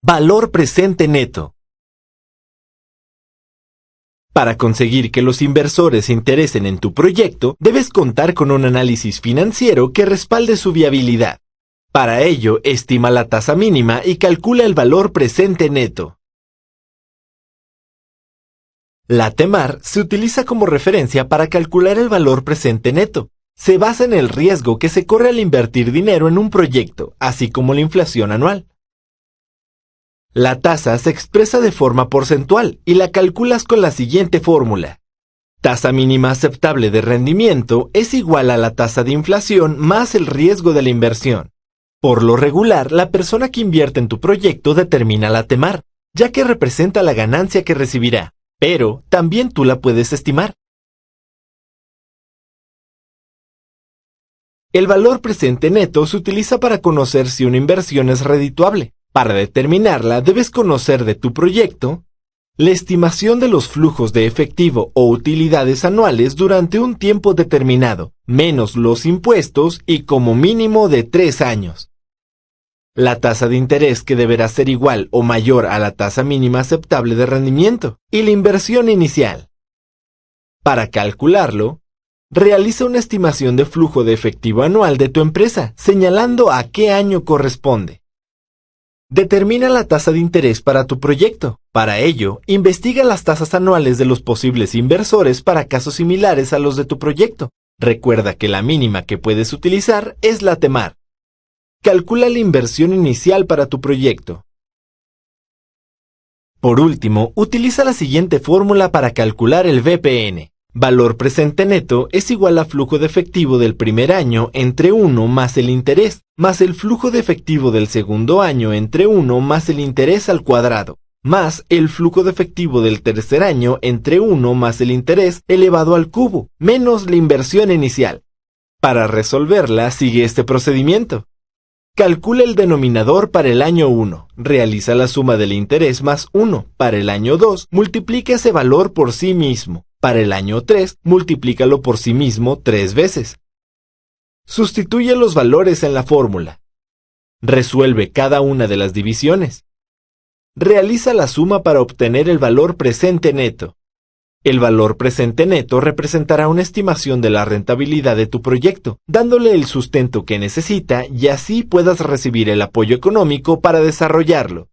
Valor presente neto. Para conseguir que los inversores se interesen en tu proyecto, debes contar con un análisis financiero que respalde su viabilidad. Para ello, estima la tasa mínima y calcula el valor presente neto. La TEMAR se utiliza como referencia para calcular el valor presente neto. Se basa en el riesgo que se corre al invertir dinero en un proyecto, así como la inflación anual. La tasa se expresa de forma porcentual y la calculas con la siguiente fórmula. Tasa mínima aceptable de rendimiento es igual a la tasa de inflación más el riesgo de la inversión. Por lo regular, la persona que invierte en tu proyecto determina la TEMAR, ya que representa la ganancia que recibirá, pero también tú la puedes estimar. El valor presente neto se utiliza para conocer si una inversión es redituable. Para determinarla, debes conocer de tu proyecto la estimación de los flujos de efectivo o utilidades anuales durante un tiempo determinado, menos los impuestos y como mínimo de 3 años. La tasa de interés que deberá ser igual o mayor a la tasa mínima aceptable de rendimiento y la inversión inicial. Para calcularlo, realiza una estimación de flujo de efectivo anual de tu empresa, señalando a qué año corresponde. Determina la tasa de interés para tu proyecto. Para ello, investiga las tasas anuales de los posibles inversores para casos similares a los de tu proyecto. Recuerda que la mínima que puedes utilizar es la TEMAR. Calcula la inversión inicial para tu proyecto. Por último, utiliza la siguiente fórmula para calcular el VPN. Valor presente neto es igual a flujo de efectivo del primer año entre 1 más el interés, más el flujo de efectivo del segundo año entre 1 más el interés al cuadrado, más el flujo de efectivo del tercer año entre 1 más el interés elevado al cubo, menos la inversión inicial. Para resolverla, sigue este procedimiento. Calcula el denominador para el año 1, realiza la suma del interés más 1. Para el año 2, multiplica ese valor por sí mismo. Para el año 3, multiplícalo por sí mismo 3 veces. Sustituye los valores en la fórmula. Resuelve cada una de las divisiones. Realiza la suma para obtener el valor presente neto. El valor presente neto representará una estimación de la rentabilidad de tu proyecto, dándole el sustento que necesita y así puedas recibir el apoyo económico para desarrollarlo.